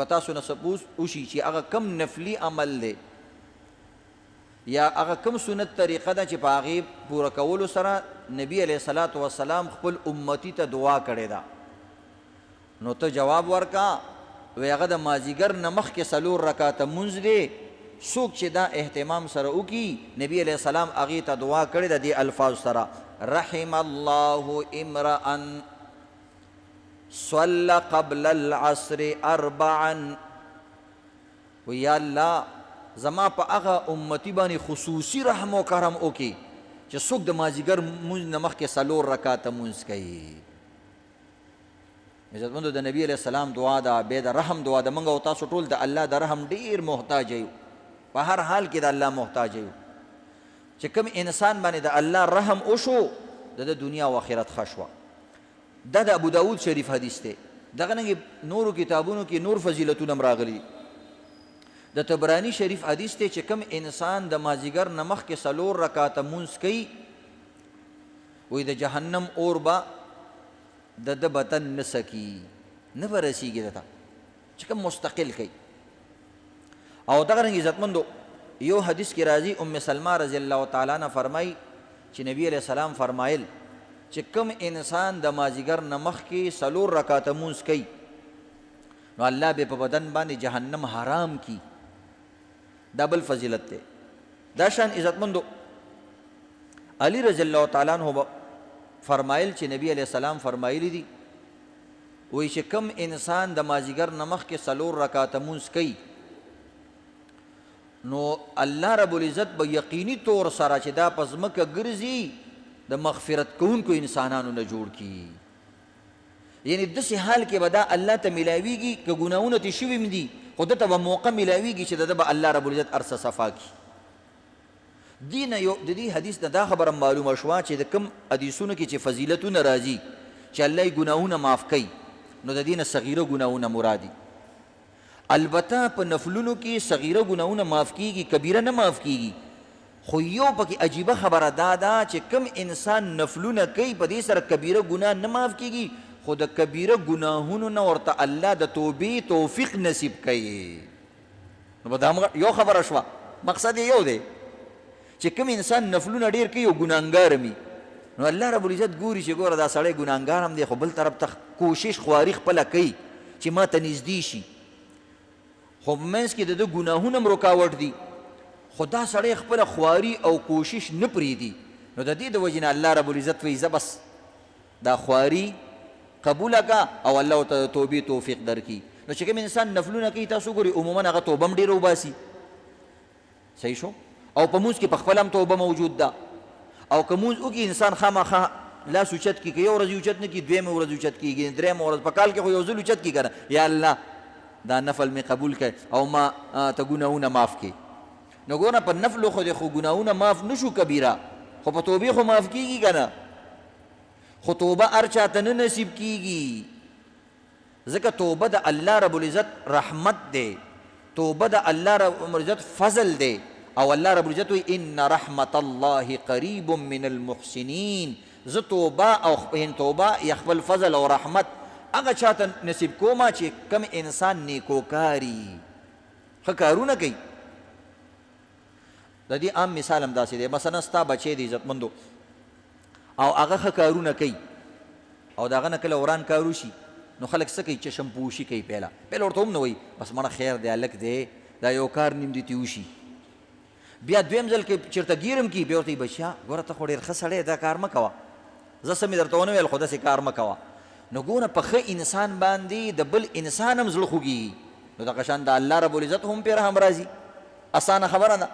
تاسو نه سپوس وشي چې هغه کم نفلي عمل دی یا هغه کم سنت طریقه ده چې په هغې پوره کولو سره نبی علیه الصلاة والسلام خپل امتی ته دعا کړې ده نو ته جواب ورکا وی هغه د مازدیګر نه مخکې 4 رکعاته مونځ دی څوک چې دا اهتمام سره وکړي نبی علیه السلام هغې ته دعا کړې ده دې الفاظ سره رحم الله امرأ صلى قبل العصر 4 و یا الله زما په هغه امتی باندې خصوصي رحم و کرم وکړي چې څوک د مازدیګر مونځ نه مخکې 4 رکعاته مونځ کوي عزتمندو د نبی علیه السلام دعا ده بیا د رحم دعا ده موږ او تاسو ټول د الله د رحم ډېر محتاج یو په هر حال کې د الله محتاج یو چې کوم انسان باندې د الله رحم وشو د دنیا او آخرت ښه شوه دا د ابو داود شریف حدیث دی دغه رنګې نورو کتابونو کې نور فضیلتونه هم راغلي د طبراني شریف حدیث دی چې کوم انسان د مازدیګر نه مخکې 4 رکعاته مونځ کوي وایي د جهنم اور به د بدن نه سکي نه به رسیږي ده ته چې کوم مستقل کوي او دغه رنګې عزتمندو یو حدیث کې راځي ام سلمہ رضی الله تعالی عنها فرمایي چې نبی علیه السلام فرمایل چې کوم انسان د مازدیګر نه مخکې 4 رکعاته مونځ کوي نو الله به په بدن باندې جهنم حرام کی دا بل فضیلت دی دا شان عزتمندو علی رضی الله تعالی عنہ فرمایل چې نبی علیه السلام فرمایلی دي وایي چې کوم انسان د مازدیګر نه مخکې 4 رکعاته مونځ کوي نو الله رب العزت به یقیني طور سره چې دا په ځمکه ګرځي د مغفرت کوونکو انسانانو نه جوړ کی یعنی داسې حال کې به دا الله ته میلاویږي که ګناهونه ترې شوي م دي خو ده ته به موقع میلاویږي چې د ده به الله رب العزت ارسه صفا کړي دې نه یو د دې حدیث نه دا خبره معلومه شوه چې د کوم حدیثونو کې چې فضیلتونه راځي چې الله یې ګناهونه معاف کوي نو د دې نه صغیره ګناهونه مرادي البته په نفلونو کې صغیره ګناهونه معاف کیږي کبیره نه معاف کیږي خو یو پکې عجیبه خبره دا ده چې کم انسان نفلونه کوي په دې سره کبیره ګناه نه معاف کیږي خو د کبیره ګناهونو نه ورته الله د توبې توفیق نصیب کوي نو به دا یو خبره شوه مقصد یې یو دی چې کوم انسان نفلونه ډېر کوي او ګناهګار وي نو الله رب العزت ګوري چې ګوره دا سړی ګناهګار هم دی خو بل طرف ته کوشش خواري خپله کوي چې ما ته نږدې شي خو منځ کې د ده ګناهونه هم رکاوټ دي خو دا سړی خپله خواري او کوشش نه پرېږدي نو د دې د وجې نه الله رب العزت وایي زه بس دا خواري قبوله کا او الله ورته د توبې توفیق درکړي نو چې کوم انسان نفلونه کوي تاسو ګورئ عموما هغه توبه هم ډېره وباسي صحیح شو او په مونځ کې په خپله هم توبه موجود ده او که مونځ وکړي انسان خامخا لاس اوچت کړي که یو ورځ اوچت نه کړي دویمه ورځ اوچت کېږي درېیمه ورځ په کال کې خو یو ځل اوچت کړي که نه یا الله دا نفل مې قبول کړي او ما ته ګناهونه معاف کړي نو ګوره په نفلو خو د خو ګناهونه معاف نه شو کبیره خو په توبې خو معاف کېږي که نه خو توبه هر چاته نه نصیب کېږي ځکه توبه د الله رب العزت رحمت دی توبه د الله رب العزت فضل دی او الله رب العزت وی ان رحمت الله قریب من المحسنین زه توبه او توبه یا خپل فضل او رحمت هغه چاته نصیب کومه چې کم انسان نیکوکاري ښه کارونه کوي د دې عام مثال هم داسې دی مثلا ستا بچی دی عزتمندو او هغه ښه کارونه کوي او د هغه نه کله وران کار وشي نو خلک څه کوي چشم پوشي کوي پهله ورته هم نه وایي بس مړه خیر دی هلک دی دا یو کار نیم دې وشي بیا دویم ځل کې چېرته ګیرم کي بیا ورته وایي بچیا ګوره ته خو ډېر ښه سړی دا کار مه کوه زه څه مې درته ونه ویل خو داسې کار مه کوه نو ګوره په ښه انسان باندې د بل انسان هم زړه خوږېږي نو دغه شان د الله رب العزت هم پرې رحم راځي اسانه خبره ده